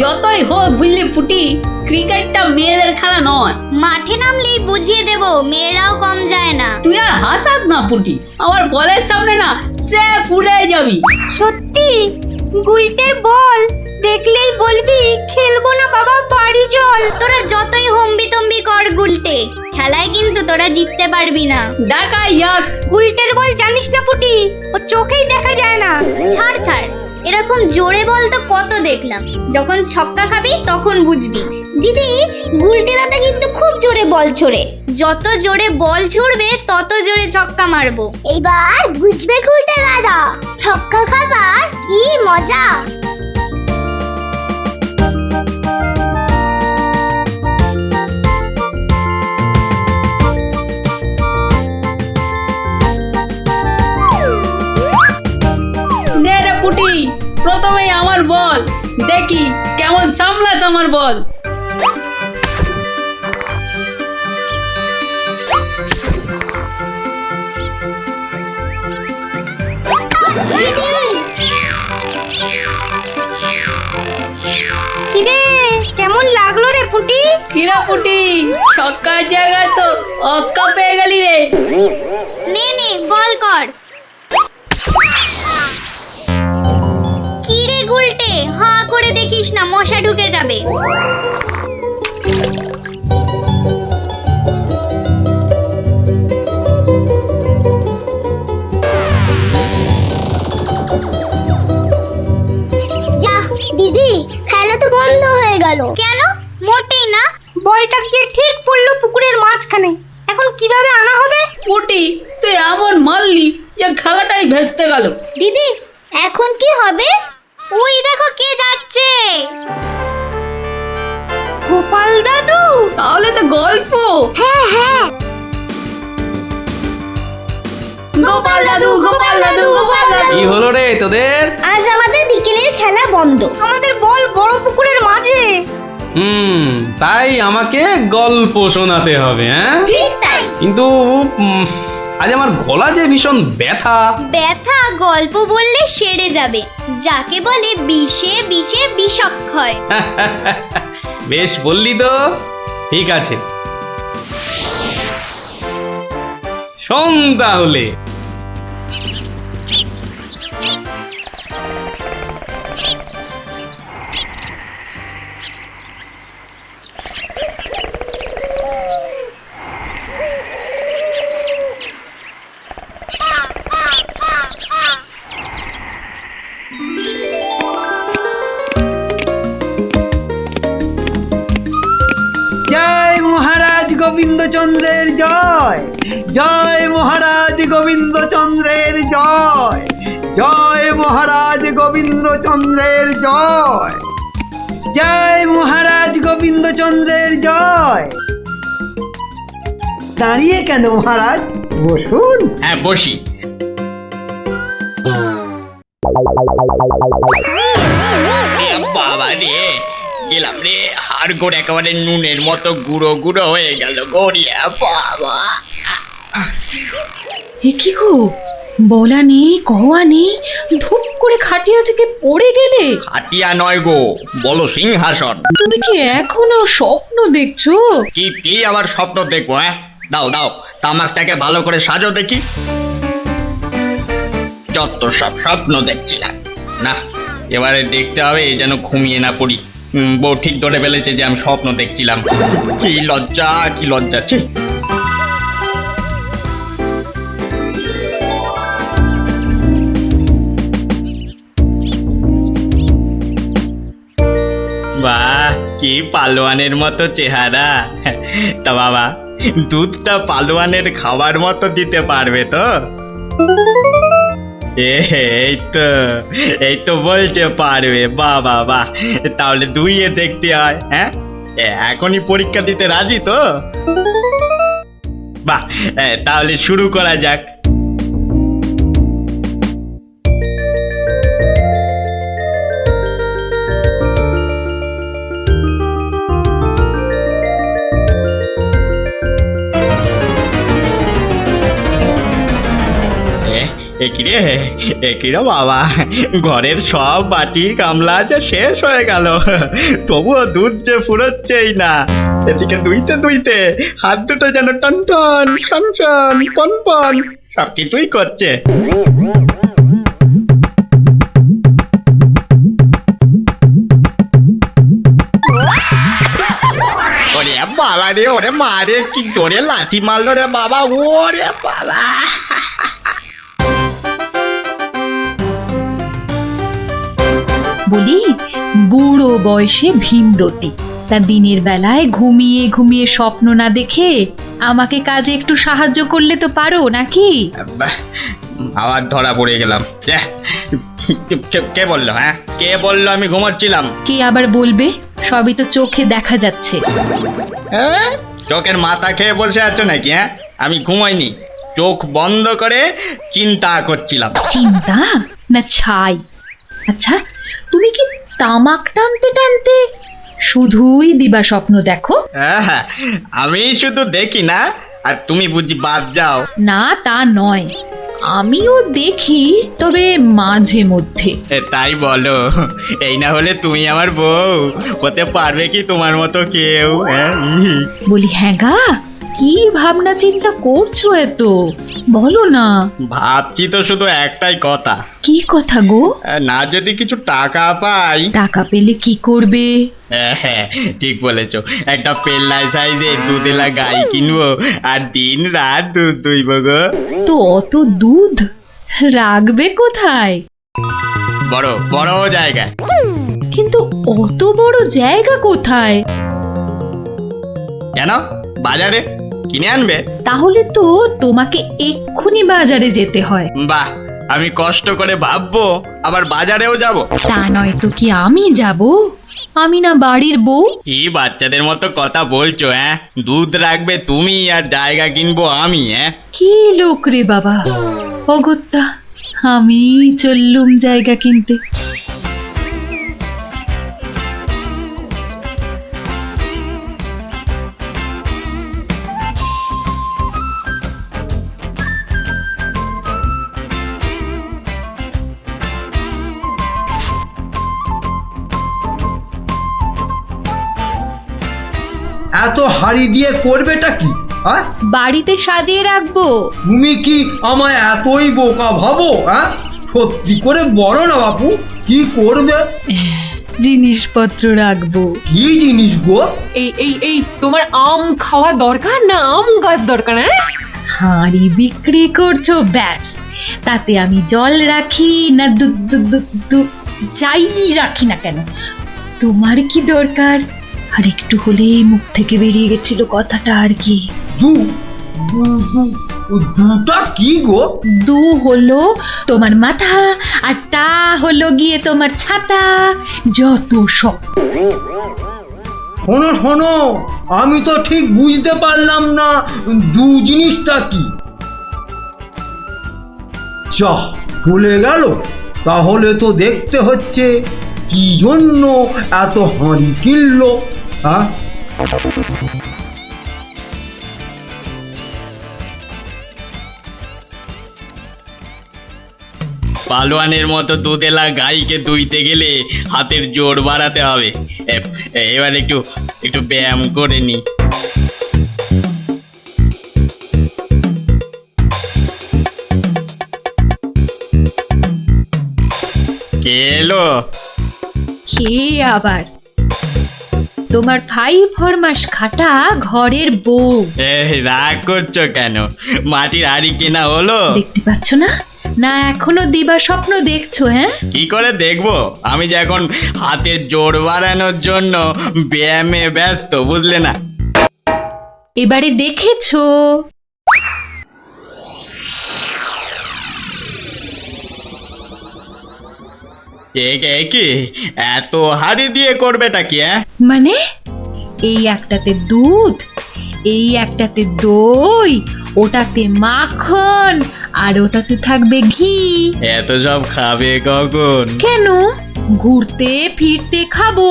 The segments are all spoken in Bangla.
যতই হোক বুঝলি পুটি, ক্রিকেটটা মেয়েদের খেলা নয়। মাঠে নামলেই বুঝিয়ে দেব, মেয়েরাও কম যায় না। তুই আর হাসাস না পুটি, আমার বলের সামনে না সে উড়ে যাবি। সত্যি গুলটের বল দেখলেই বলবি খেলবো না বাবা, বাড়ি চল। তোরা যতই হম্বি তম্বি কর গুলটে, খেলায় কিন্তু তোরা জিততে পারবি না। দেখা যাক। গুলটের বল জানিস না পুটি, ও চোখেই দেখা যায় না। ছাড় ছাড়, এরকম জোরে বল তো কত দেখলাম, যখন ছক্কা খাবি তখন বুঝবি। দিদি, গুলটে দাদা কিন্তু খুব জোরে বল ছোড়ে, যত জোরে বল ছুড়বে তত জোরে ছক্কা মারবো। এইবার বুঝবে গুলটে দাদা, ছক্কা খাবার কি মজা। নে রে পুটি, প্রথমেই আমার বল, দেখি কেমন সামলাস আমার বল। কিরে কেমন লাগলো রে পুটি? কিরা পুটি, ছক্কার জায়গায় তো অক্কা পেয়ে গেলি রে। নে নে বল কর। কি রে গুলটে, হাঁ করে দেখিস না, মশা ঢুকে যাবে। যা দিদি, খেলা তো বন্ধ হয়ে গেল। কেন? মোটেই না। বলটা গিয়ে ঠিক পড়লো পুকুরের মাঝখানে, এখন কিভাবে আনা হবে? পুটি, তুই এমন মারলি যে খেলাটাই ভেস্তে গেল। দিদি, এখন কি হবে? ওই দেখো কে যাচ্ছে। গোপাল দাদু। তাহলে তো গল্প। হ্যাঁ হ্যাঁ, গোপাল দাদু, গোপাল দাদু, গোপাল দাদু। কি হলো রে তোদের? আজ আমাদের বিকেলের খেলা বন্ধ। আমাদের বল বড় পুকুরের মাঝে। তাই আমাকে গল্প শোনাতে হবে, হ্যাঁ? ঠিক তাই। কিন্তু আজ আমার গলা যে ভীষণ ব্যথা। ব্যথা গল্প বললে সেরে যাবে, যাকে বলে বিষে বিষে বিষক্ষয়। বেশ বললি তো, ঠিক আছে, শোন তাহলে। জয় মহারাজ গোবিন্দচন্দ্রের জয়, জয় মহারাজ গোবিন্দচন্দ্রের জয়, জয় মহারাজ গোবিন্দচন্দ্রের জয়, জয় মহারাজ গোবিন্দচন্দ্রের জয়। দাঁড়িয়ে কেন মহারাজ, বসুন। হ্যাঁ বসি। বাবা রে, গেলাম রে, হাড় গোড় একেবারে নুনের মতো গুঁড়ো গুঁড়ো হয়ে গেল গড়িয়া। বাবা, কি গো, বলা নেই কওয়া নেই, ধুপ করে খাটিয়া থেকে পড়ে গেলে। হাতিয়া নয় গো, বলো সিংহাসন। তুমি কি এখনো স্বপ্ন দেখছো? কি আবার স্বপ্ন দেখবো? হ্যাঁ, দাও দাও, তামাকটাকে ভালো করে সাজো দেখি। যত সব স্বপ্ন দেখছিলাম, না এবারে দেখতে হবে যেন ঘুমিয়ে না পড়ি। বউ ঠিক ধরে ফেলেছে যে আমি স্বপ্ন দেখছিলাম। কি লজ্জা, কি লজ্জা। ছি। বাহ, কি পালোয়ানের মতো চেহারা। তা বাবা, দুধটা পালোয়ানের খাবার মতো দিতে পারবে তো? এই তো বলছে পারবে। বাহ বাহ বাহ, তাহলে দুইয়ে দেখতে হয়। হ্যাঁ, এখনই পরীক্ষা দিতে রাজি তো? বাহ, তাহলে শুরু করা যাক। একিরে বাবা, ঘরের সব বাটি গামলা যে শেষ হয়ে গেল, তবুও দুধ যে ফুরোচ্ছেই না। এদিকে দুইতে দুইতে হাত দুটো যেন টন টন টন টন পন পন সব কিছুই করছে। ওরে বাবা রে, ওরে মা রে, কি জোরে লাথি মারলো রে বাবা, ওরে বাবা। বলি, বুড়ো বয়সে ভীমরতি, তা দিনের বেলায় ঘুমিয়ে ঘুমিয়ে স্বপ্ন না দেখে আমাকে কাজে একটু সাহায্য করলে তো পারো নাকি? বাহ, আবার ধরা পড়ে গেলাম। কে বললো? হ্যাঁ, কে বললো আমি ঘুমাচ্ছিলাম? কে আবার বলবে? সবই তো চোখে দেখা যাচ্ছে। হ্যাঁ, চোখের মাথা খেয়ে বসে আছো নাকি? হ্যাঁ, আমি ঘুমাইনি, চোখ বন্ধ করে চিন্তা করছিলাম। চিন্তা না ছাই? আচ্ছা, তুমি কি তামাক টানতে টানতে শুধুই দিবা স্বপ্ন দেখো? হ্যাঁ, আমি শুধু দেখি না, আর তুমি বুঝি বাদ যাও? না, তা নয়, আমিও দেখি, তবে মাঝে মধ্যে। তাই বলো? এই না হলে তুমি আমার বউ হতে পারবে কি তোমার মতো কেউ? হ্যাঁ, বলি, হ্যাঁ গা, কি ভাবনা চিন্তা করছো এত? বলো না। ভাবছি তো শুধু একটাই কথা। কি কথা গো? না যদি কিছু টাকা পাই। টাকা পেলে কি করবে? হ্যাঁ, ঠিক বলেছো, একটা পেল্লাই সাইজের দুধেলা গাই কিনবো আর দিন রাত দুধ দুইব গো। তো অত দুধ রাখবে কোথায়? বড় বড় জায়গায়। কিন্তু অত বড় জায়গা কোথায়? কেন? বাজারে কিনে আনবে? তাহলে তো তোমাকে এক্ষুনি বাজারে যেতে হয়। বাহ, আমি কষ্ট করে ভাববো আবার বাজারেও যাব? তা নয় তো কি আমি যাব? আমি না বাড়ির বউ? কি বাচ্চাদের মতো কথা বলছো? হ্যাঁ, দুধ রাখবে তুমি আর জায়গা কিনবো আমি? হ্যাঁ, কি লোক রে বাবা, অগত্যা আমি চললুম জায়গা কিনতে। এত হাড়ি দিয়ে করবেটা কি? হ্যাঁ, বাড়িতে সাজিয়ে রাখবো। তুমি কি আমায় এতই বোকা ভাবো? হ্যাঁ, সত্যি করে বলো না বাপু, কি করবে? জিনিসপত্র রাখবো। কি জিনিস গো? এই তোমার আম খাওয়া দরকার না আম গাছ দরকার? হ্যাঁ, হাঁড়ি বিক্রি করছো, ব্যাস। তাতে আমি জল রাখি না দুধ দুধ দুধ দুধ যাই রাখি না কেন, তোমার কি দরকার? আর একটু হলেই মুখ থেকে বেরিয়ে গেছিল কথাটা আর কি। দুটা কি গো? দু হলো তোমার মাথা, আর টা হলো গিয়ে তোমার ছাতা, যত সব। শোনো শোনো, আমি তো ঠিক বুঝতে পারলাম না দু জিনিসটা কি। যা চলে গেল, তাহলে তো দেখতে হচ্ছে কি জন্য এত হাঁড়ি কিনলো। হ্যাঁ, পালোয়ানের মতো দুধেলা গাইকে দুইতে গেলে হাতের জোর বাড়াতে হবে। এবার একটু একটু ব্যায়াম করে নি। কে এলো? কে আবার? তোমার 5 ফরমাস খাটা ঘরের বউ। রাগ করছো কেন? মাটির হাড়ি কেনা হলো? দেখতে পাচ্ছ না? না এখনো দিবা স্বপ্ন দেখছো? হ্যাঁ, কি করে দেখবো? আমি যে এখন হাতের জোর বাড়ানোর জন্য ব্যায়ামে ব্যস্ত, বুঝলে না? এবারে দেখেছো? কি এত হাড়ি দিয়ে করবেটা কি? মানে এই একটাতে দুধ, এই একটাতে দই, ওটাতে মাখন, আর ওটাতে থাকবে ঘি। এত সব খাবে কখন? কেন? ঘুরতে ফিরতে খাবো।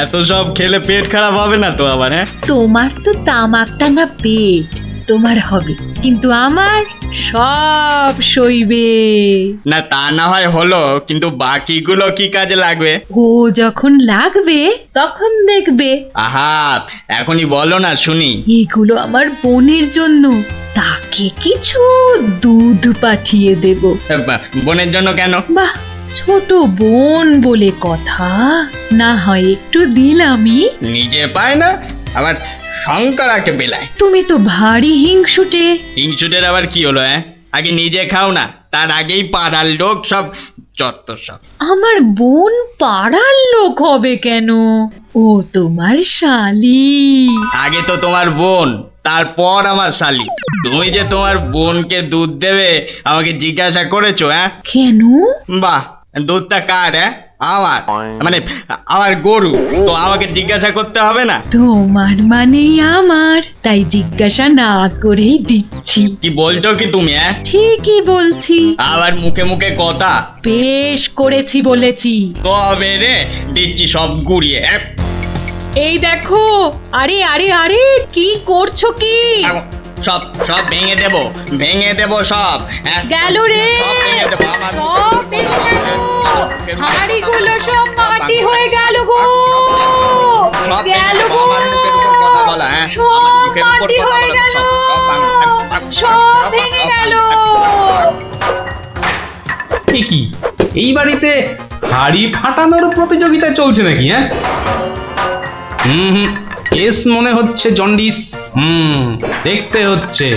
এত সব খেলে পেট খারাপ হবে না তো আবার? হ্যাঁ, তোমার তো তামাক টানা পেট, তোমার হবে, কিন্তু আমার সব সইবে। না তা না হয় হলো, কিন্তু বাকিগুলো কি কাজে লাগবে? ও যখন লাগবে তখন দেখবে। আহা, এখনই বলো না শুনি। এগুলো আমার বোনের জন্য, তাকে কিছু দুধ পাঠিয়ে দেব। বোনের জন্য কেন? বাহ, ছোট বোন বলে কথা, না হয় একটু দিলামই। নিজে পায় না, আবার শঙ্করাকে বেলায়। তুমি তো ভারী হিংসুটে। হিংসুটের আবার কি হলো? আগে নিজে খাও না, তার আগেই পাড়ার লোক সব যত সব। আমার বোন পাড়ার লোক হবে কেন? ও তোমার শালি। আগে তো তোমার বোন, তারপর আমার শালি। তুমি যে তোমার বোনকে দুধ দেবে আমাকে জিজ্ঞাসা করেছো? কেন? বাহ, দুধটা কার? আমার, মানে আমার গরু, তো আমাকে জিজ্ঞাসা করতে হবে না? তোমার মানেই আমার, তাই জিজ্ঞাসা না করেই দিচ্ছি। কি বলছো কি তুমি? ঠিকই বলছি। আবার মুখে মুখে কথা। বেশ করেছি বলেছি। তবে রে দিচ্ছি সব গুড়িয়ে। এই দেখো, আরে আরে আরে, কি করছো কি? সব সব ভেঙে দেবো, ভেঙে দেবো সব। গেল রে, সব ভেঙে দেবো, আমার সব ভেঙে গেল। হাঁড়িগুলো সব মাটি হয়ে গেল গো, সব গেল গো, আমার মুখের উপর কথা বলা। সব মাটি হয়ে গেল, সব ভেঙে গেল। কি এই বাড়িতে হাড়ি ফাটানোর প্রতিযোগিতা চলছে নাকি? হুম, কেস মনে হচ্ছে জন্ডিস। দেখতে হচ্ছে।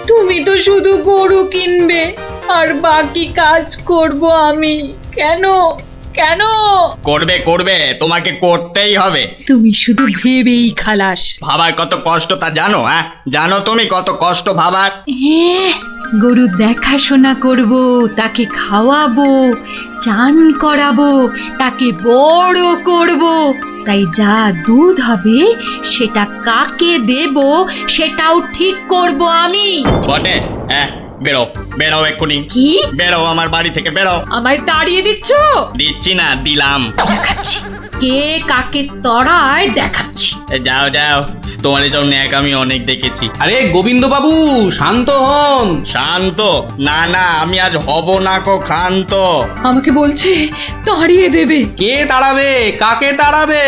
তুমি তো শুধু গরু কিনবে আর বাকি কাজ করব আমি। কেন কেন? করবে করবে, তোমাকে করতেই হবে। তুমি শুধু ভেবেই খালাস। ভাবার কত কষ্ট তা জানো? জানো তুমি কত কষ্ট ভাবার? গরু দেখাশোনা করব, তাকে খাওয়াবো, চান করাবো, তাকে বড় করব, তাই যা দুধ হবে সেটা কাকে দেব সেটাও ঠিক করব আমি। বটে? বেরো বেরো এক্ষুনি। কি? বেরো আমার বাড়ি থেকে, বেরো। আমায় তাড়িয়ে দিচ্ছ? দিচ্ছি না, দিলাম। দেখাচ্ছি কে কাকে তড়ায়, দেখাচ্ছি। যাও যাও, তোমার এসব ন্যাক আমি অনেক দেখেছি। আরে গোবিন্দ বাবু, শান্ত হন। শান্ত? না না, আমি আজ হব না কো ক্ষান্ত। আমাকে বলছে তাড়িয়ে দেবে। কে তাড়াবে? কাকে তাড়াবে?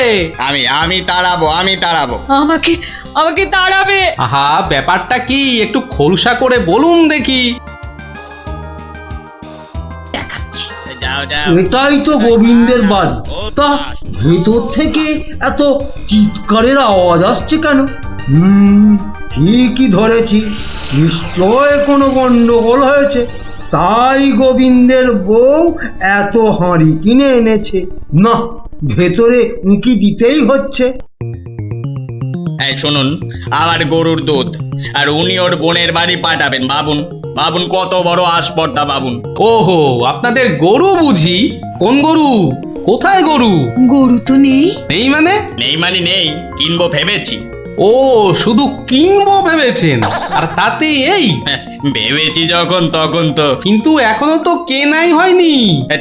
আমি তাড়াবো, আমি তাড়াবো। আমাকে আমাকে তাড়াবে। আহা, ব্যাপারটা কি একটু খোলসা করে বলুন দেখি। দেখাচ্ছি। যাও যাও। এটাই তো গোবিন্দের বাড়ি। তা ভেতর থেকে এত চিৎকারের আওয়াজ আসছে কেন? ঠিকই ধরেছি, নিশ্চয় কোনো গন্ডগোল হয়েছে, তাই গোবিন্দের বউ এত হাঁড়ি কিনে এনেছে। না, ভেতরে উঁকি দিতেই হচ্ছে। এই শুনুন, আমার গরুর দুধ, আর উনি ওর বোনের বাড়ি পাঠাবেন। ভাবুন ভাবুন, কত বড় আসপর্দা ভাবুন। ওহো, আপনাদের গরু বুঝি? কোন গরু? কোথায় গরু? গরু তো নেই। নেই মানে? নেই মানে নেই, কিনবো ভেবেছি। ও, শুধু কিনবো ভেবেছেন? আর তাতে এই? ভেবেছি যখন তখন তো। কিন্তু এখনো তো কেনাই হয়নি।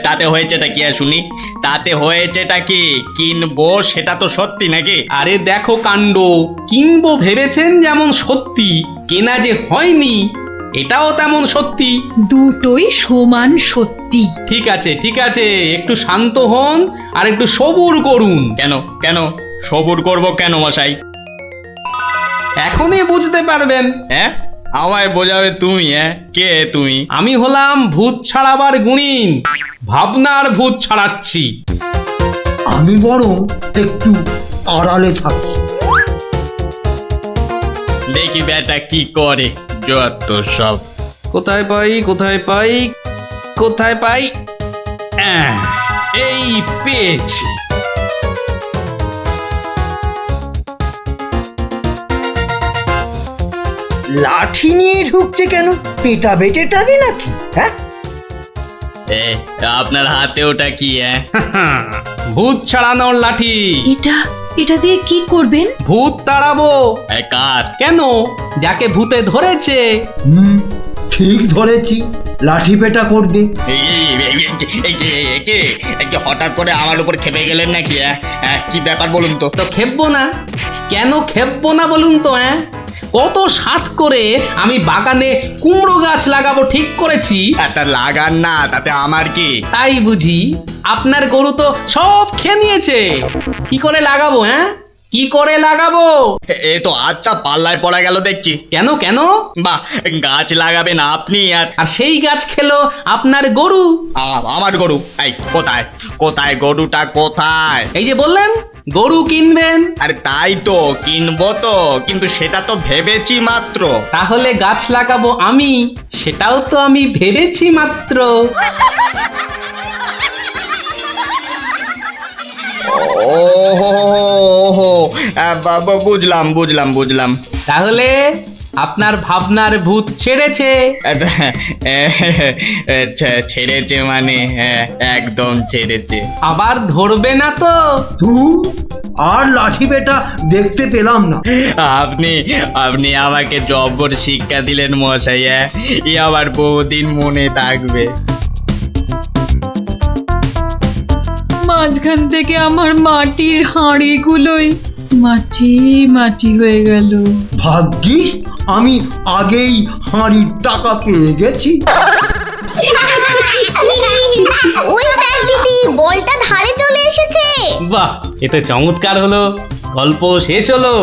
তাতে হয়েছেটা কি শুনি? তাতে হয়েছেটা কি? কিনবো সেটা তো সত্যি নাকি? আরে দেখো কাণ্ড, কিনবো ভেবেছেন যেমন সত্যি, কেনা যে হয়নি এটাও তেমন সত্যি। দুটোই সমান সত্যি। ঠিক আছে ঠিক আছে, একটু শান্ত হন আর একটু সবুর করুন। কেন কেন সবুর করব কেন মশাই? এখনই বুঝতে পারবেন। আমায় বোঝাবে তুমি? কে তুমি? আমি হলাম ভূত ছাড়াবার গুণিন, ভাবনার ভূত ছাড়াচ্ছি। আমি বরং একটু আড়ালে থাকি। দেখি বেটা কি করে, যত সব। কোথায় পাই কোথায় পাই কোথায় পাই? এই পেয়েছি। লাঠি নিয়ে ঢুকছে কেন? পেটাবে টেটাবে নাকি? আপনার হাতে ওটা কি? ভূত ছাড়ানোর লাঠি। এটা দিয়ে কি করবেন? ভূত তাড়াবো। কার? কেন? যাকে ভূতে ধরেছে। ঠিক ধরেছি, লাঠি পেটা করবে। হঠাৎ করে আমার উপর খেপে গেলেন নাকি? কি ব্যাপার বলুন তো? তো খেপবো না? কেন খেপবো না বলুন তো? কত সাত করে আমি বাগানে কুমড়ো গাছ লাগাবো ঠিক করেছি। একটা লাগান না, তাতে আমার কি? তাই বুঝি আপনার গরু তো সব খেয়ে নিয়েছে। কি করে লাগাবো? কি করে লাগাবো? এ তো আচ্ছা পাল্লায় পড়া গেল দেখছি। কেন কেন? বাহ, গাছ লাগাবেন আপনি আর আর সেই গাছ খেলো আপনার গরু। আমার গরু? এই কোথায় কোথায় গরুটা কোথায়? এই যে বললেন গরু কিনবেন। আরে তাই তো কিনবো তো, কিন্তু সেটা তো ভেবেছি মাত্র। তাহলে গাছ লাগাবো আমি, সেটাও তো আমি ভেবেছি মাত্র। ওহো, বুঝলাম বুঝলাম বুঝলাম। তাহলে আপনার ভাবনার ভূত ছেড়েছে। ছেড়েছে মানে? একদম ছেড়েছে। আবার ধরবে না তো? তুই আর লাঠি বেটা দেখতে পেলাম না। আপনি আপনি আমাকে জব্বর শিক্ষা দিলেন মশাই। এ আবার বহুদিন মনে থাকবে। মাঝখান থেকে আমার মাটির হাঁড়িগুলোই মাটি মাটি হয়ে গেল। ভাগ্যিস আমি আগেই হাঁড়ির টাকা পেয়ে গেছি। ওই দেখ দিদি, বলটা ধারে চলে এসেছে। বাহ, এ তো চমৎকার হলো। গল্প শেষ হলো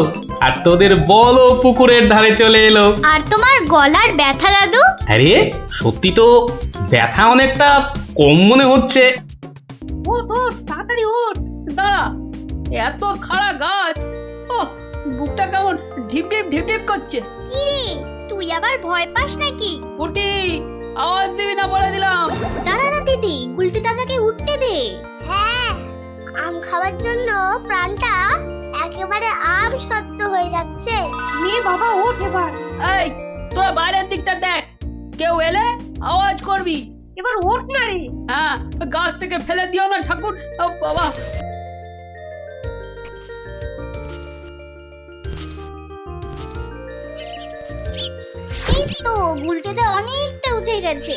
আর তোদের বলও পুকুরের ধারে চলে এলো। আর তোমার গলার ব্যথা দাদু? আরে সত্যি তো ব্যথা অনেকটা কম মনে হচ্ছে। ওঠ ওঠ তাড়াতাড়ি ওঠ। দাঁড়া, এত খাড়া গাছ, ও বুকটা কেমন ঢিপ ঢিপ ঢিপ ঢিপ করছে। কি রে, তুই আবার ভয় পাস নাকি? পুটি, আওয়াজ দিবি না বলে দিলাম। দাঁড়া না দিদি, গুলটি দাদাকে উঠতে দে। হ্যাঁ, আম খাওয়ার জন্য প্রাণটা একেবারে আম সত্য হয়ে যাচ্ছে। মেয়ে বাবা ওঠ এবার, এই তোরা বাইরের দিকটা দেখ, কেউ এলে আওয়াজ করবি। এবার ওঠ না রে। হ্যাঁ, গাছ থেকে ফেলে দিও না ঠাকুর। ও বাবা, এই তো গুলটেটা অনেকটা উঠে গেছে।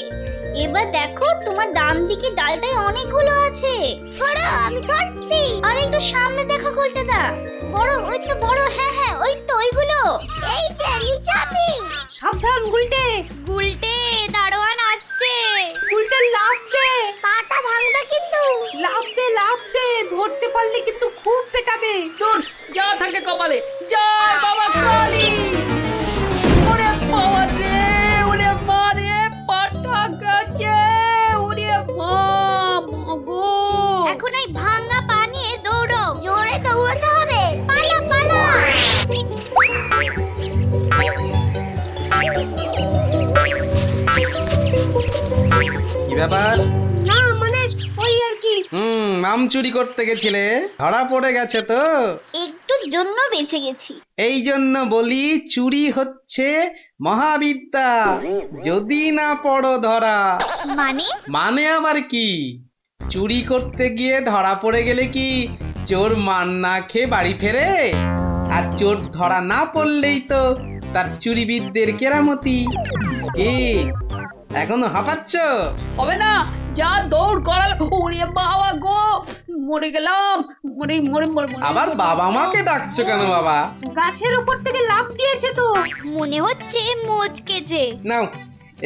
এবার দেখো তোমার ডান দিকে ডালটায় অনেকগুলো আছে। ছড়া, আমি ধরছি। আর একটু সামনে দেখো গুলটেদা, বড়, ওই তো বড়। হ্যাঁ হ্যাঁ, ওই তো ওইগুলো। এই যে নিচে আমি। সাবধান গুলটে, গুলটে, দারোয়ান আসছে। গুলটে লাফ দে, পাটা ভাঙবে কিন্তু। লাফ দে, ধরতে পারলে কিন্তু খুব পেটাবে। দূর যা থাকে কপালে। জয় বাবা কালী। ওরে বাবা রে, ওরে মা রে, পাটা গেছে। ওরে মা, মাগো। এখন এই ভাঙা পা নিয়ে দৌড়ো। জোরে দৌড়াতে হবে। পালা পালা। কি ব্যাপার? না মানে ওই আর কি। আম চুরি করতে গেছিলে, ধরা পড়ে গেছে তো? একটুর জন্য বেঁচে গেছি। এই জন্য বলি চুরি হচ্ছে মহাবিদ্যা, যদি না পড়ো ধরা। মানে? মানে আবার কি? চুরি করতে গিয়ে ধরা পড়ে গেলে কি চোর মান না খেয়ে বাড়ি ফেরে? আর চোর ধরা না পড়লেই তো তার চুরিবিদদের কেরামতি। কি এখনো হাঁপাচ্ছ? হবে না, যা দৌড় করাল। ওরে বাবা গো, মরে গেলাম। মরে মরে মরে মরে। আবার বাবা মাকে ডাকছো কেন বাবা? গাছের উপর থেকে লাফ দিয়েছে তো। মনে হচ্ছে মোচকেছে। নাও,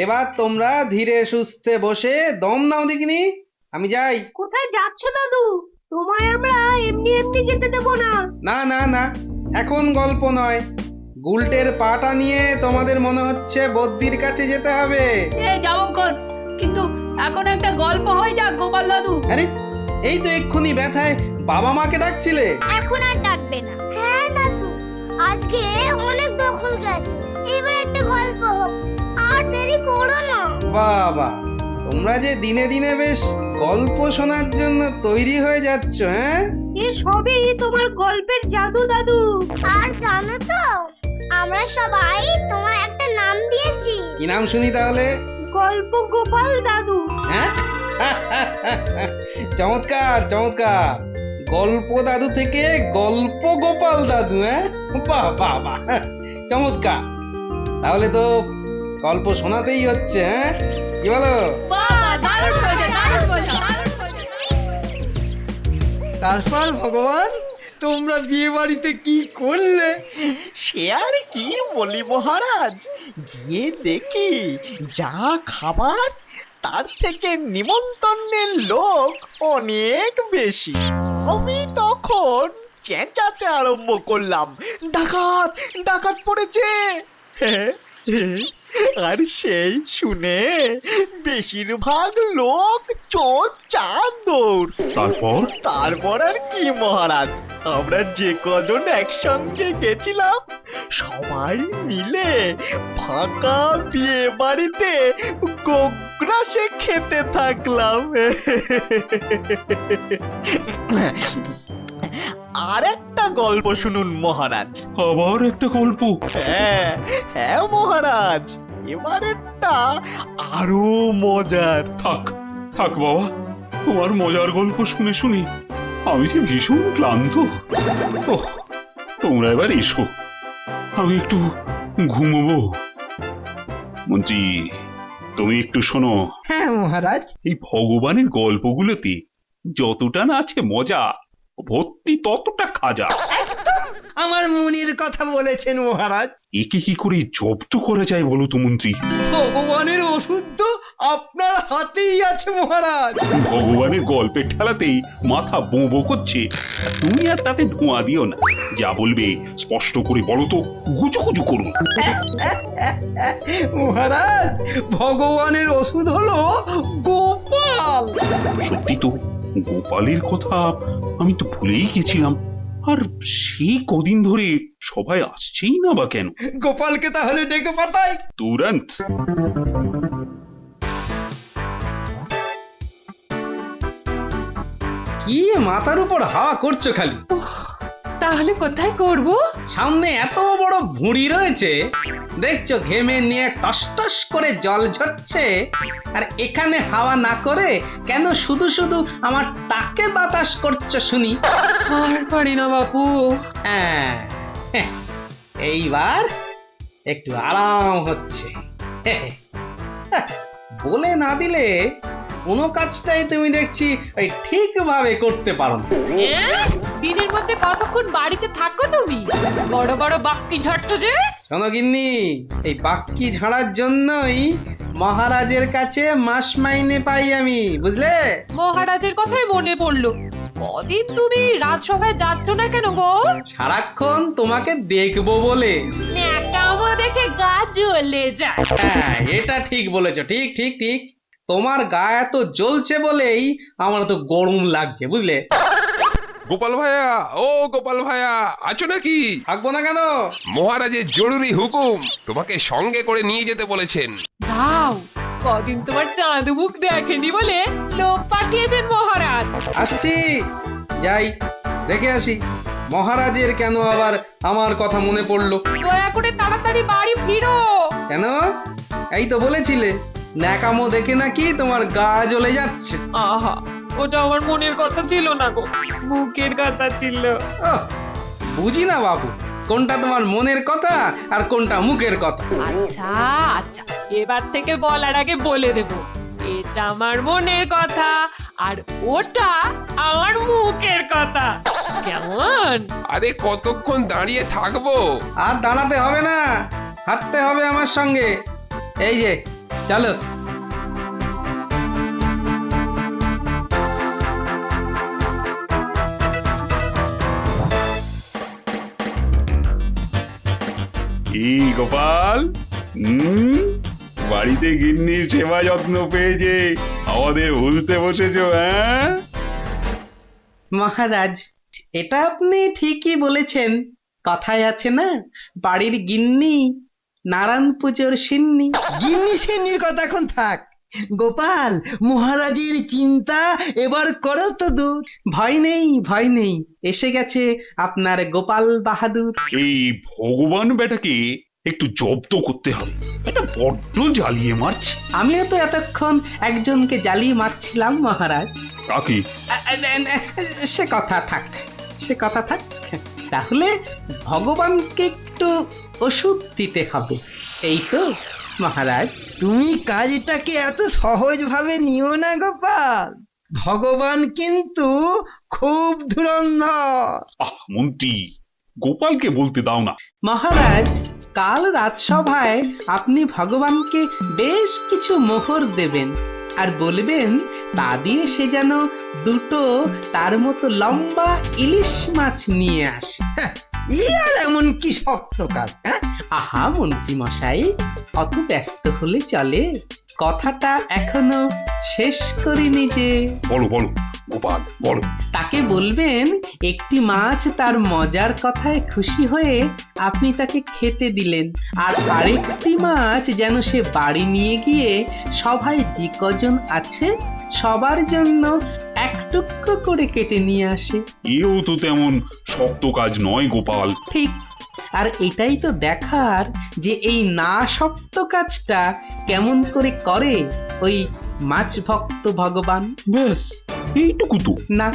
এবার তোমরা ধীরে সুস্থে বসে দম নাও দেখিনি। আমি যাই। কোথায় যাচ্ছ দাদু? তোমায় আমরা এমনি এমনি যেতে দেব না। না না না, এখন গল্প নয়। গুলটের পাটা নিয়ে তোমাদের মনে হচ্ছে বদ্যির কাছে যেতে হবে। এ যাবো কোন, কিন্তু এখন একটা গল্প হয়ে যাক গোপাল দাদু। আরে এই তো এক্ষুনি ব্যথায় বাবা মাকে ডাকছিলে। এখন আর ডাকবে না। হ্যাঁ দাদু, আজকে অনেক দখল গেছে। এবার একটা গল্প হোক, আর দেরি করো না। বাবা, তোমরা যে দিনে দিনে বেশ গল্প শোনার জন্য তৈরি হয়ে যাচ্ছ। হ্যাঁ, এ সবই তোমার গল্পের জাদু দাদু। আর জানো তো, আমরা সবাই তোমার একটা নাম দিয়েছি। কি নাম শুনি তাহলে? গল্প গোপাল দাদু। হ্যাঁ, চমৎকার চমৎকার। গল্প দাদু থেকে গল্প গোপাল দাদু। হ্যাঁ, বাহ বাহ বাহ, চমৎকার। তাহলে তো গল্প শোনাতেই হচ্ছে। হ্যাঁ, কি বলো? বাহ, দারুণ হয়েছে, দারুণ হয়েছে, দারুণ হয়েছে। তারপর ভগবান তোমরা বিয়ে বাড়িতে কি করলে? সে আর কি বলি মহারাজ, গিয়ে দেখি যা খাবার তার থেকে নিমন্ত্রণের লোক অনেক বেশি। আমি তখন চেঁচাতে আরম্ভ করলাম, ডাকাত ডাকাত পড়েছে। আর সেই শুনে বেশিরভাগ লোক চোর চাঁদর। তারপর আর কি মহারাজ, আমরা যে কজন একসঙ্গে গেছিলাম সবাই মিলে ফাঁকা বিয়ে বাড়িতে গোগ্রাসে খেতে থাকলাম। আর একটা গল্প শুনুন মহারাজ। আবার একটা গল্প? হ্যাঁ হ্যাঁ মহারাজ, এবারেরটা আরো মজার। থাক থাক বাবা, তোমার মজার গল্প শুনে শুনে আমি যে ভীষণ ক্লান্ত। ওহ, তোমরা এবার এসো, আমি একটু ঘুমোবো। মন্ত্রী, তুমি একটু শোনো। হ্যাঁ মহারাজ। এই ভগবানের গল্পগুলোতে যতটা না আছে মজা, ভর্তি ততটা খাজা। আমার মনের কথা বলেছেন মহারাজ। একে কি করে জব্দ করা যায় বলো তো মন্ত্রী? ভগবানের ওষুধ তো আপনার হাতেই আছে মহারাজ। ভগবানের গল্পের ঠেলাতেই মাথা বো বো করছে, আর তুমি আর তাতে ধোঁয়া দিও না। যা বলবে স্পষ্ট করে বলো তো, গুজু গুজু করুন। মহারাজ, ভগবানের ওষুধ হলো গোপাল। সত্যি তো, গোপালের কথা আমি তো ভুলেই গেছিলাম। আর সেই কদিন ধরে সবাই আসছেই না বা কেন? গোপালকে তাহলে ডেকে পাঠাই। তুরন্ত। কি মাথার উপর হাওয়া করছো খালি? তাহলে কোথায় করব? সামনে এত বড় ভুঁড়ি রয়েছে, দেখছো ঘেমে নিয়ে টস টস করে জল ঝরছে, আর এখানে হাওয়া না করে কেন শুধু শুধু আমার টাকে বাতাস করছো শুনি? আর পারি না বাপু। হ্যাঁ, এইবার একটু আরাম হচ্ছে। বলে না দিলে কোনো কাজটাই তুমি দেখছি ওই ঠিকভাবে করতে পারো না। দিনের মধ্যে কতক্ষণ বাড়িতে থাকো তুমি? বড় বড় বাক্কি ঝাড়ছো যে। শোনো গিন্নি, এই বাক্কি ঝাড়ার জন্যই মহারাজের কাছে মাস মাইনে পাই আমি, বুঝলে? মহারাজের কথাই মনে পড়লো, কদিন তুমি রাজসভায় যাচ্ছ না কেন গো? সারাক্ষণ তোমাকে দেখবো বলে। ন্যাকামো দেখে গা জ্বলে যায়। হ্যাঁ, এটা ঠিক বলেছো, ঠিক ঠিক ঠিক। তোমার গা এত জ্বলছে বলেই আমার তো গরম লাগছে, বুঝলে? গোপাল ভাইয়া, ও গোপাল ভাইয়া, আছো নাকি? থাকবো না কেন? মহারাজের জরুরি হুকুম, তোমাকে সঙ্গে করে নিয়ে যেতে বলেছেন। যাও, কদিন তোমার চাঁদ মুখ দেখেনি বলে লোক পাঠিয়েছেন মহারাজ। আসছি, যাই দেখে আসি মহারাজের কেন আবার আমার কথা মনে পড়লো। দয়া করে তাড়াতাড়ি বাড়ি ফিরো। কেন? এই তো বলেছিলে ন্যাকামো দেখে নাকি তোমার গা জ্বলে যাচ্ছে। আহা, ওটা আমার মনের কথা ছিল না গো, মুখের কথা ছিল। ওহ, বুঝি না বাবু, কোনটা তোমার মনের কথা আর কোনটা মুখের কথা। আচ্ছা আচ্ছা, এবার থেকে বলার আগে বলে দেব, এটা আমার মনের কথা আর ওটা আমার মুখের কথা। কেমন? আরে কতক্ষণ দাঁড়িয়ে থাকবো? আর দাঁড়াতে হবে না, হাঁটতে হবে আমার সঙ্গে। এই যে চলো। কি গোপাল, বাড়িতে গিন্নির সেবা যত্ন পেয়েছে, আমাদের ভুলতে বসেছো? হ্যাঁ মহারাজ, এটা আপনি ঠিকই বলেছেন। কথায় আছে না, বাড়ির গিন্নি নারায়ণ পুজোর সিন্নি। গিন্নি সিন্নির কথা এখন থাক। গোপাল, মহারাজের চিন্তা এবার করো তো দূর। ভয় নেই, ভয় নেই, এসে গেছে আপনার গোপাল বাহাদুর। এই ভগবান বেটাকে একটু জব্দ করতে হবে, এটা বড্ড জ্বালিয়ে মারছে। আমিও তো এতক্ষণ একজনকে জ্বালিয়ে মারছিলাম মহারাজ। কাকে? সে কথা থাক, সে কথা থাক। তাহলে ভগবানকে একটু ওষুধ দিতে হবে, এই তো মহারাজ। তুমি কাজটাকে এত সহজ ভাবে নিও না গোপাল। ভগবান কিন্তু খুব ধুরন্ধর। মন্ত্রী, গোপালকে বলতে দাও না। মহারাজ, কাল রাজসভায় আপনি ভগবানকে বেশ কিছু মোহর দেবেন আর বলবেন তা দিয়ে সে যেন দুটো তার মতো লম্বা ইলিশ মাছ নিয়ে আসে। ই আর এমন কি শক্ত কাজ? আহা মন্ত্রী মশাই, অত ব্যস্ত হলে চলে? কথাটা এখনো শেষ করিনি যে। বলো বলো গোপাল, বলো। তাকে বলবেন একটি মাছ তার মজার কথায় খুশি হয়ে আপনি তাকে খেতে দিলেন, আর আরেকটি মাছ যেন সে বাড়ি নিয়ে গিয়ে সবাই যে কজন আছে সবার জন্য এক টুকরো করে কেটে নিয়ে আসে। এও তো তেমন শক্ত কাজ নয় গোপাল। ঠিক, আর এটাই তো দেখার যে এই না শক্ত কাজটা কেমন করে করে ওই মাছ ভক্ত ভগবান। ব্যাস এইটুকু তো? না,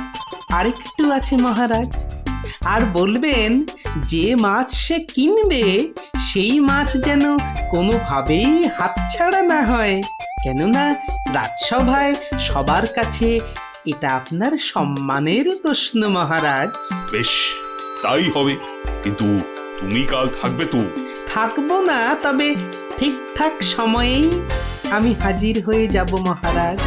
আরেকটু আছে মহারাজ। আর বলবেন যে মাছ সে কিনবে সেই মাছ যেন কোনোভাবেই হাতছাড়া না হয়, কেননা রাজসভায় সবার কাছে এটা আপনার সম্মানের প্রশ্ন মহারাজ। বেশ, তাই হবে। কিন্তু তুমি কাল থাকবে তো? থাকবো না, তবে ঠিকঠাক সময়েই আমি হাজির হয়ে যাব মহারাজ।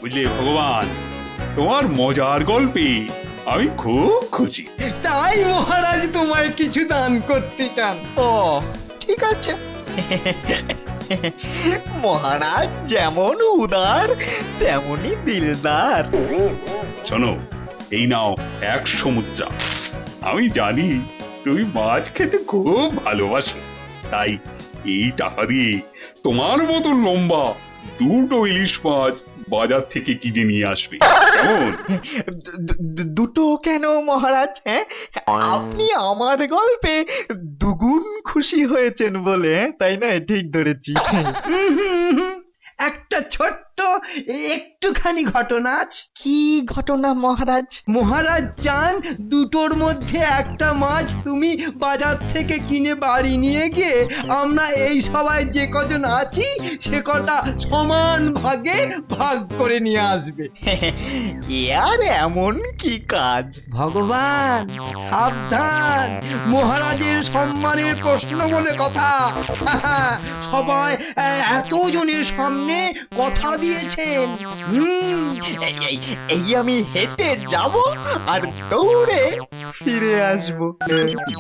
বুঝলে ভগবান, তোমার মজার গল্পে আমি খুব খুশি। তাই মহারাজ তোমায় কিছু দান করতে চান? ও ঠিক আছে। মহারাজ যেমন উদার তেমনি দিলদার। শোনো, এই নাও 100 মুদ্রা। আমি জানি তুমি মাছ খেতে খুব ভালোবাসো, তাই এই টাকা দিয়ে তোমার মতো লম্বা দুটো ইলিশ মাছ বাজার থেকে কিনে নিয়ে আসবে, কেমন? দুটো কেন মহারাজ? হ্যাঁ, আপনি আমার গল্পে দুগুণ খুশি হয়েছেন বলে, তাই না? ঠিক ধরেছি। একটা ছোট্ট একটুখানি ঘটনা আছে। কি ঘটনা মহারাজ? মহারাজ চান দুটোর মধ্যে একটা মাছ তুমি বাজার থেকে কিনে বাড়ি নিয়ে গিয়ে আমরা এই সবাই যে কজন আছি সে কটা সমান ভাগে ভাগ করে নিয়ে আসবে। আর এমন কি কাজ? ভগবান সাবধান, মহারাজের সম্মানের প্রশ্ন বলে কথা। সবাই এতজনের সামনে কথা দিয়েছেন। এই আমি হেঁটে যাব আর দৌড়ে ফিরে আসবো।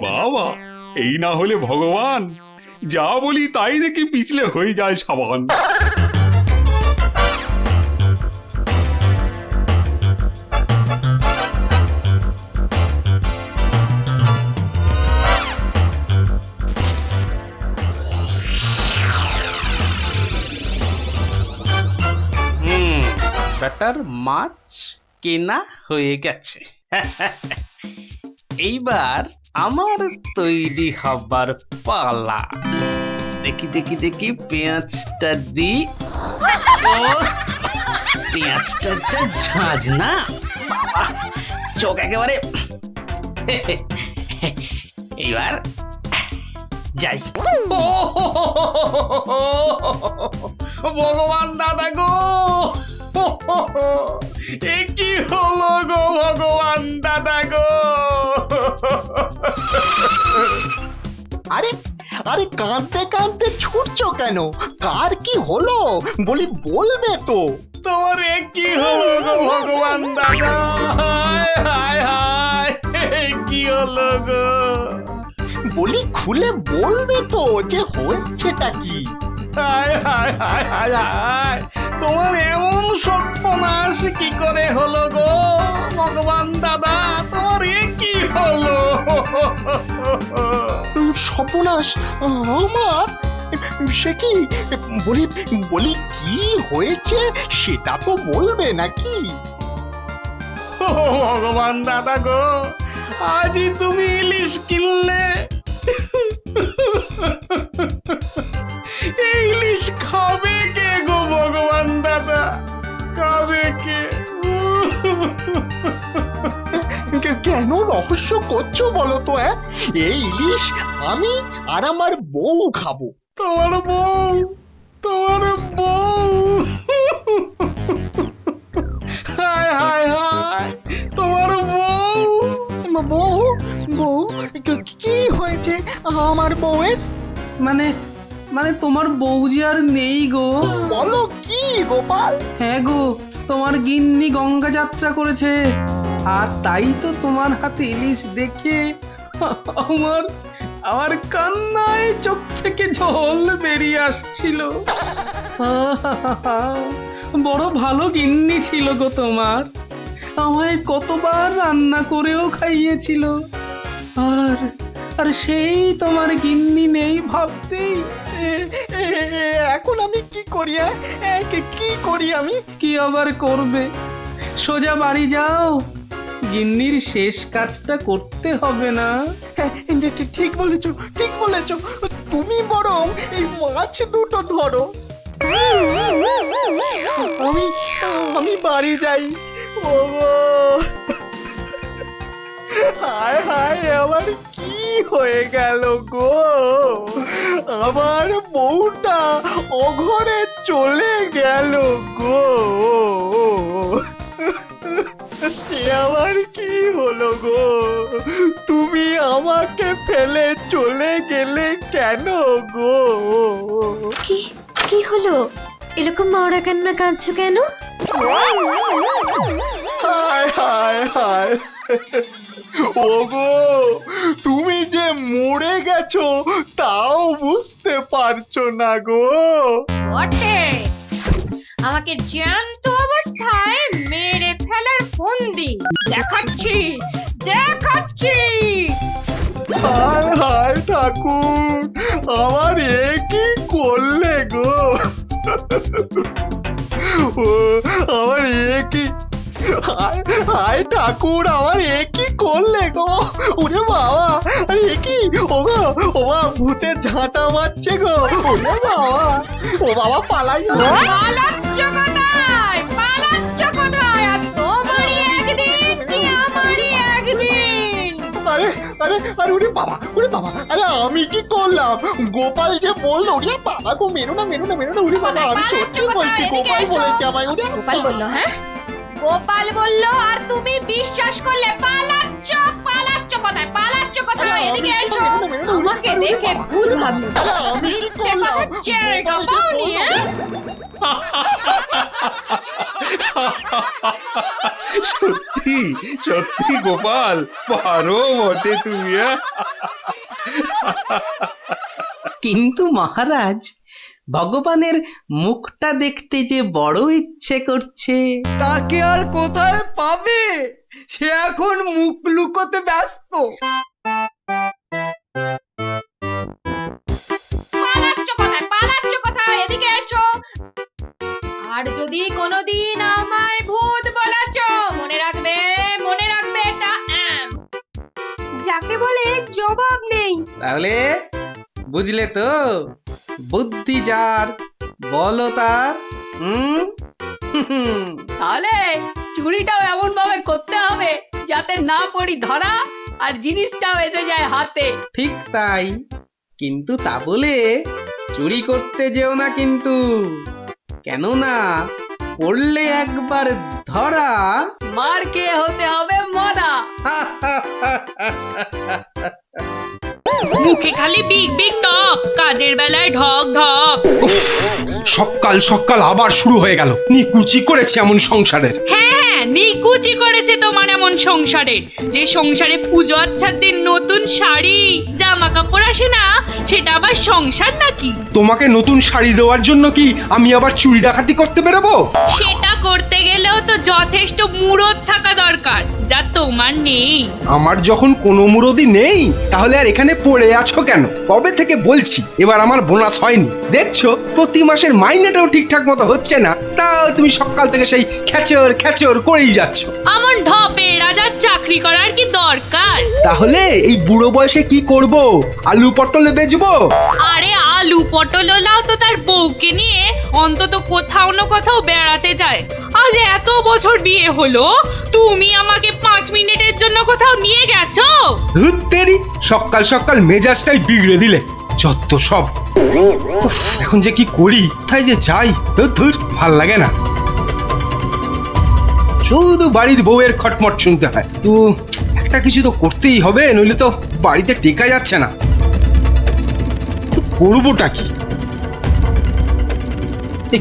বাবা, এই না হলে ভগবান, যা বলি তাই দেখি পিছলে হয়ে যায় সাবান। বেটার মাছ কেনা হয়ে গেছে। এইবার আমার তৈরি হবার পালা। দেখি দেখি দেখি পেঁয়াজটা দি। পেঁয়াজটা যা ঝাঁজ না, বাবা, চোখ একেবারে। এইবার যাই। ভগবান দাদা গো, এ কি হলো গো ভগবান দাদা গো? আরে আরে, কাঁদতে কাঁদতে ছুটছো কেন? কার কি হলো বলি, বলবে তো? তোমার এ কি হলো গো ভগবান দাদা? হায় হায় হায়, কি হলো গো? বলি খুলে বলবে তো যে হয়েছেটা কি? হায় হায় হায় হায় হায়, তোমার এমন সর্বনাশ কি করে হলো গো ভগবান দাদা? তোমার এ কি হলো? সর্বনাশ আমার? সে কি? বলি বলি কি হয়েছে সেটা তো বলবে নাকি? ও ভগবান দাদা গো, আজই তুমি ইলিশ কিনলে। এই ইলিশ খাবে কে গো ভগবান দাদা? খাবে কে? কেন রহস্য করছো বলো তো? এই ইলিশ আমি আর আমার বউ খাবো। তোমার বউ, তোমার বউ, হায় হায় হায়, তোমার বউ। বউ, বউ, কি হয়েছে আমার বউয়ের? মানে মানে তোমার বউ যে আর নেই গো। বলো কি গোপাল? হ্যাঁ গো, তোমার গিন্নি গঙ্গা যাত্রা করেছে, আর তাই তো তোমার হাতে ইলিশ দেখে আমার আমার কান্নায় চোখ থেকে জল বেরিয়ে আসছিল। বড় ভালো গিন্নি ছিল গো তোমার, আমায় কতবার রান্না করেও খাইয়েছিল। আর আর সেই তোমার গিন্নি নেই ভাবতেই এখন আমি কি করি? কি করি আমি? কি আবার করবে, সোজা বাড়ি যাও, গিন্নির শেষ কাজটা করতে হবে না? ঠিক বলেছো, ঠিক বলেছো। তুমি বরং এই মাছ দুটো ধরো, আমি আমি বাড়ি যাই। ওগো, হায় হায়, আমার কি হয়ে গেল গো? আমার বউটা অঘরে চলে গেল গো। সে আবার কি হলো গো? তুমি আমাকে ফেলে চলে গেলে কেন গো? কি কি হলো? এরকম মরা কান্না কাঁদছো কেন? হায় হায় হায়, ওগো, তুমি যে মরে গেছো তাও বুঝতে পারছো না গো। বটে, আমাকে জ্যান্ত অবস্থায় মেরে ফেলার ফন্দি দেখাচ্ছি দেখাচ্ছি। হায় হায় ঠাকুর, আমার এ কি করলে গো? ও আমার এ কি, হায় হায় ঠাকুর, আমার এ কি করলে গো? ওরে বাবা, আরে এ কি? ও গো, ও বাবা, ভূতের ঝাঁটা মারছে গো। ওরে বাবা, ও বাবা, পালাই। পালাচ্ছ কোথায়? পালাচ্ছ কোথায়? আর তোমারই একদিন কি আমারই একদিন? আরে আরে আরে, ওরে বাবা, ওরে বাবা, আরে আমি কি করলাম? গোপাল যে বললো, ওরে বাবা গো, মেরো না, মেরো না, মেরো না, ওরে বাবা, আমি সত্যি বলছি, গোপাল বলেছে আমায়। ওরে গোপাল বললো? হ্যাঁ, গোপাল বললো আর তুমি বিশ্বাস করলে? পালাচ্ছ, পালাচ্ছ কোথায়? পালাচ্ছ কোথায়? এদিকে এসো, আমাকে দেখে ভূত ভাবলো। আমি কি করলাম? জায়গা পাওনি? সত্যি সত্যি গোপাল, পারো বটে তুমি। কিন্তু মহারাজ, ভগবানের মুখটা দেখতে যে বড় ইচ্ছে করছে। তাকে আর কোথায় পাবে? সে এখন মুখ লুকোতে ব্যস্ত। পালাচ্ছ কোথায়? পালাচ্ছ কোথায়? এদিকে এসো। আর যদি কোনোদিন আমায় ভূত বলেছ, মনে রাখবে, মনে রাখবে এটা। যাকে বলে জবাব নেই। তাহলে বুঝলে তো, বুদ্ধি যার, বলো তার। তাহলে চুরিটাও এমন ভাবে করতে হবে যাতে না পড়ি ধরা আর জিনিসটাও এসে যায় হাতে। ঠিক তাই, কিন্তু তা বলে চুরি করতে যেও না কিন্তু, কেননা পড়লে একবার ধরা, মার খেয়ে হতে হবে মরা। মুখে খালি বিগ বিগ টক, কাজের বেলায় ঢক ঢক। সকাল সকাল আবার শুরু হয়ে গেল নিকুচি করেছে এমন সংসারের। হ্যাঁ, নিকুচি করেছে তোমার এমন সংসারে, যে সংসারে পুজো আচ্ছার দিন নতুন শাড়ি জামা কাপড় আসে না, সেটা আবার সংসার নাকি? তোমাকে নতুন শাড়ি দেওয়ার জন্য কি আমি আবার চুরি ডাকাতি করতে বেরোবো? সেটা করতে গেলেও তো যথেষ্ট মুরদ থাকা দরকার, যা তোমার নেই। আমার যখন কোনো মুরদি নেই, তাহলে আর এখানে পড়ে আছো কেন? কবে থেকে বলছি এবার আমার বোনাস হয়নি, দেখছো প্রতি মাসের মাইনেটাও ঠিকঠাক মতো হচ্ছে না, তাও তুমি সকাল থেকে সেই খেচর খেচর করেই যাচ্ছ। আমার ঢপে রাজার চাকরি করার কি দরকার? তাহলে এই বুড়ো বয়সে কি করব? আলু পটলে বেচবো? আরে আলু পটলওয়ালাও তো তার বউকে নিয়ে অন্তত কোথাও না কোথাও বেড়াতে যায়। আজ এত বছর বিয়ে হলো, তুমি আমাকে 5 মিনিটের জন্য কোথাও নিয়ে গেছো? ধুত্তেরি, সকাল সকাল মেজাজটাই বিগড়ে দিলে। যত সব। উফ, এখন যে কি করি, তাই যে যাই, ধুর ভাল লাগে না। শুধু বাড়ির বউয়ের খটমট শুনতে হয়। তো একটা কিছু তো করতেই হবে, নইলে তো বাড়িতে টেকা যাচ্ছে না। তো করবোটা কি?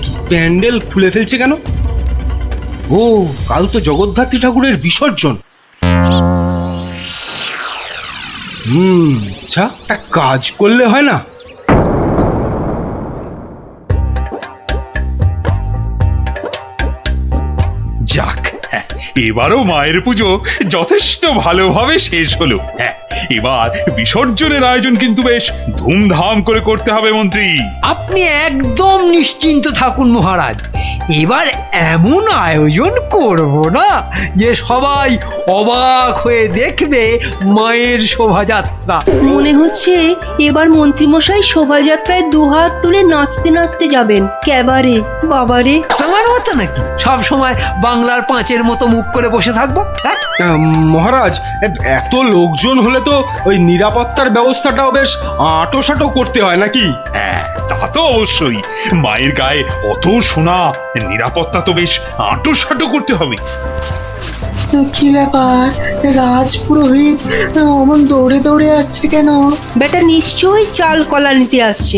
কি প্যান্ডেল খুলে ফেলছে কেন? ও, কাল তো জগদ্ধাত্রী ঠাকুরের বিসর্জন। আচ্ছা, একটা কাজ করলে হয় না? যাক, এবারও মায়ের পুজো যথেষ্ট ভালোভাবে শেষ হলো। হ্যাঁ, এবার বিসর্জনের আয়োজন কিন্তু বেশ ধুমধাম করে করতে হবে মন্ত্রী। আপনি একদম নিশ্চিন্ত থাকুন মহারাজ, এবার এমন আয়োজন করব না যে সবাই অবাক হয়ে দেখবে মায়ের শোভাযাত্রা। মনে হচ্ছে এবার মন্ত্রীমশাই শোভাযাত্রায় দুহাত তুলে নাচতে নাচতে যাবেন। ক্যাবারে বাবারে, তোমার মতো নাকি সব সময় বাংলার পাঁচের মতো মুখ করে বসে থাকবো? হ্যাঁ, মহারাজ, এত লোকজন হলে তো ওই নিরাপত্তার ব্যবস্থাটাও বেশ আঁটোসাঁটো করতে হয় নাকি? হ্যাঁ, তা তো অবশ্যই। মায়ের গায়ে অত সোনা, নিরাপত্তা তো বেশ আঁটোসাঁটো করতে হবে। কি ব্যাপার, রাজপুরোহিত অমন দৌড়ে দৌড়ে আসছে কেন? বেটা নিশ্চয়ই চাল কলা নিতে আসছে।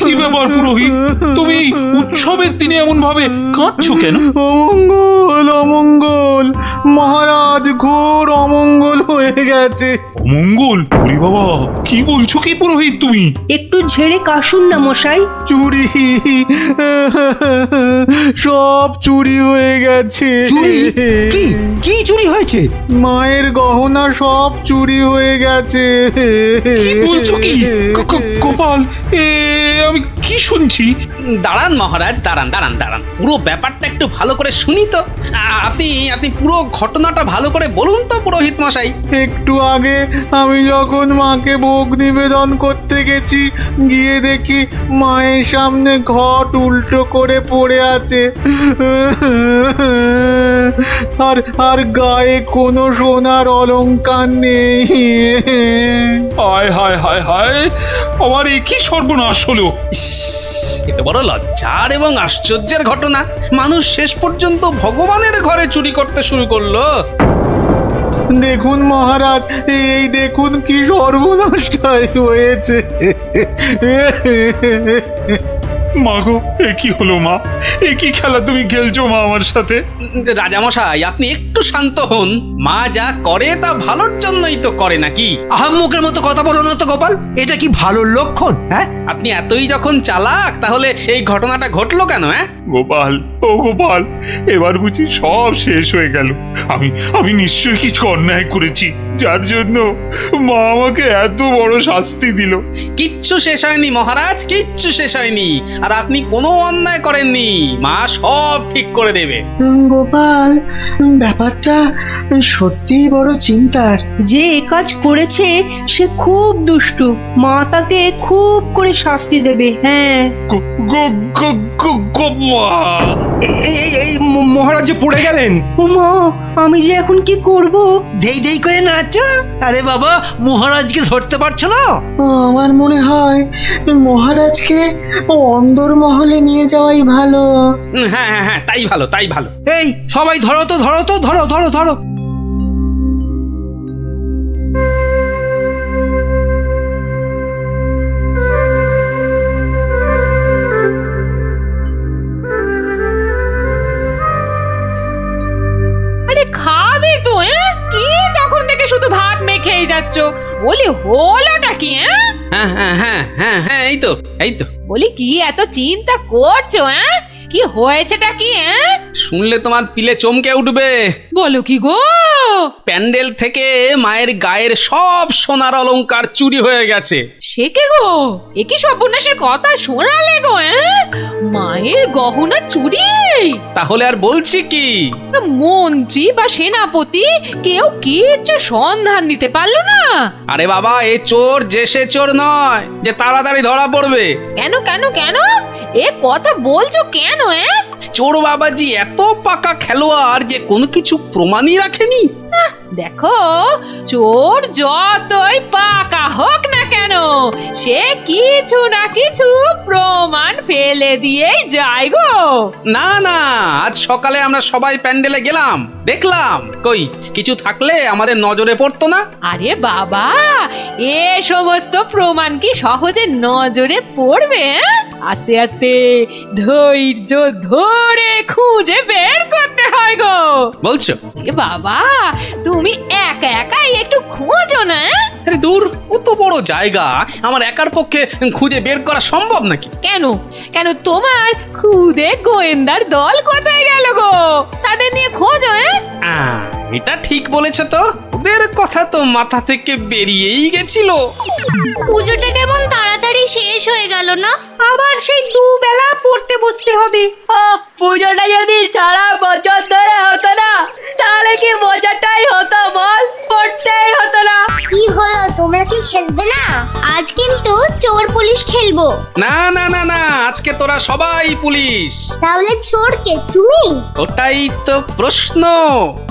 কি ব্যাপার পুরোহিত, তুমি উৎসবের দিনে এমন ভাবে কাঁদছো কেন? অমঙ্গল অমঙ্গল, মহারাজ ঘোর অমঙ্গল হয়ে গেছে। অমঙ্গল? ওরে বাবা, কি বলছো কি পুরোহিত তুমি? একটু ঝেড়ে কাশুন না মশাই। চুরি, সব চুরি হয়ে গেছে। চুরি? কি কি চুরি হয়েছে? মায়ের গহনা সব চুরি হয়ে গেছে। কি বলছো কি? গোপাল, আমি কি শুনছি? দাঁড়ান মহারাজ, দাঁড়ান দাঁড়ান দাঁড়ান, পুরো ব্যাপারটা একটু ভালো করে শুনি তো। আপনি পুরো ঘটনাটা ভালো করে বলুন তো পুরোহিত মশাই। একটু আগে আমি যখন মাকে ভোগ নিবেদন করতে গেছি, গিয়ে দেখি মায়ের সামনে ঘট উল্টো করে পড়ে আছে, আর আর গায়ে কোনো সোনার অলংকার নেই। হায় হায় হায় হায়, আমার এ কি সর্বনাশ হলো! এত বড় লজ্জার এবং আশ্চর্যের ঘটনা, মানুষ শেষ পর্যন্ত ভগবানের ঘরে চুরি করতে শুরু করলো। দেখুন মহারাজ, এই দেখুন কি সর্বনাশটাই হয়েছে। মা গো, এ কি হলো মা? এ কি খেলা তুমি খেলছো মা আমার সাথে? রাজামশাই, আপনি একটু শান্ত হন। মা যা করে তা ভালোর জন্যই তো করে নাকি? আহাম্মকের মতো কথা বলো না তো গোপাল, এটা কি ভালো লক্ষণ? হ্যাঁ, আপনি এতই যখন চালাক, তাহলে এই ঘটনাটা ঘটলো কেন? গোপাল, ও গোপাল, এবার বুঝি সব শেষ হয়ে গেল। আমি নিশ্চয়ই কিছু অন্যায় করেছি, যার জন্য মা আমাকে এত বড় শাস্তি দিল। কিচ্ছু শেষ হয়নি মহারাজ, কিচ্ছু শেষ হয়নি। আর আপনি কোনো অন্যায় করেননি, মা সব ঠিক করে দেবে। গোপাল, ব্যাপারটা সত্যিই বড় চিন্তার। যে এ কাজ করেছে সে খুব দুষ্টু, মা তাকে খুব করে শাস্তি দেবে। হ্যাঁ, এই মহারাজ যে পড়ে গেলেন। মা, আমি যে এখন কি করব? দেই দেই করে নাচো। আরে বাবা, মহারাজকে ধরতে পারছো না? আমার মনে হয় মহারাজকে অন্দর মহলে নিয়ে যাওয়াই ভালো। হ্যাঁ হ্যাঁ হ্যাঁ, তাই ভালো, তাই ভালো। এই সবাই ধরো তো, ধরো তো, ধরো ধরো ধরো। আরে খাবে তো? কি তখন থেকে শুধু ভাত মেখেই যাচ্ছ? বলি হলোটা কি? হ্যাঁ হ্যাঁ হ্যাঁ হ্যাঁ হ্যাঁ, এই তো এই তো। বলি কি এত চিন্তা করছো? কি হয়েছেটা কি? শুনলে তোমার পিলে চমকে উঠবে। বলো কি গো? প্যান্ডেল থেকে মায়ের গায়ের সব সোনার অলংকার চুরি হয়ে গেছে। সে কে গো? এ কি সর্বনাশের কথা শোনালে গো? মায়ের গহনা চুরি? তাহলে আর বলছি কি? মন্ত্রী বা সেনাপতি কেউ কিচ্ছু সন্ধান দিতে পারলো না? আরে বাবা, এ চোর যে সে চোর নয় যে তাড়াতাড়ি ধরা পড়বে। কেন কেন কেন এ কথা বলছো কেন? চোর বাবাজি এত পাকা খেলোয়াড় যে কোনো কিছু প্রমাণই রাখেনি। দেখো, চোর যতই পাকা হোক না কেন, সে কিছু না কিছু প্রমাণ ফেলে দিয়েই যায় গো। না না, আজ সকালে আমরা সবাই প্যান্ডেলে গেলাম, দেখলাম কই কিছু থাকলে আমাদের নজরে পড়তো না। আরে বাবা, এ সমস্ত প্রমাণ কি সহজে নজরে পড়বে? আস্তে আস্তে ধৈর্য ধরে খুঁজে বের করতে হয় গো। বলছো? এ বাবা, তুমি একা একাই একটু খোঁজো না। আরে দূর, কত বড় জায়গা, আমার একার পক্ষে খুঁজে বের করা সম্ভব নাকি? কেন কেন তোমার খুদে গোয়েন্দার দল কোথায় গেল গো? তাদের নিয়ে খোঁজো। এটা ঠিক বলেছে তো, ওদের কথা তো মাথা থেকে বেরিয়েই গেছিল। পুজোটা কেমন তাড়াতাড়ি শেষ হয়ে গেল না? আবার সেই দুবেলা পড়তে বসতে হবে। পুজোটা যদি সারা বছর ধরে হতো না, তাহলে কি মজাটাই হতো বল? পড়তেই হতো না। কি হলো, তোমরা কি খেলবে না? আজ কিন্তু চোর পুলিশ খেলবো। না না না না, আজকে তোরা সবাই পুলিশ। তাহলে চোর কে, তুমি? ওটাই তো প্রশ্ন,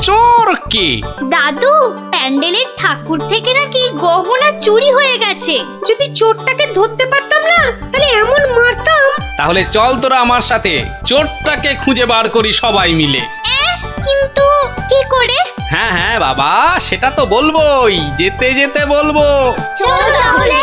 চোর কে? দাদু, প্যান্ডেলের ঠাকুর থেকে নাকি গহনা চুরি হয়ে গেছে। যদি চোরটাকে ধরতে পারতাম না, তাহলে এমন মারতাম। তাহলে চল তোরা আমার সাথে চোরটাকে খুঁজে বার করি সবাই মিলে। কিন্তু কি করে? হ্যাঁ হ্যাঁ বাবা, সেটা তো বলবোই, যেতে যেতে বলবো। চলো তাহলে।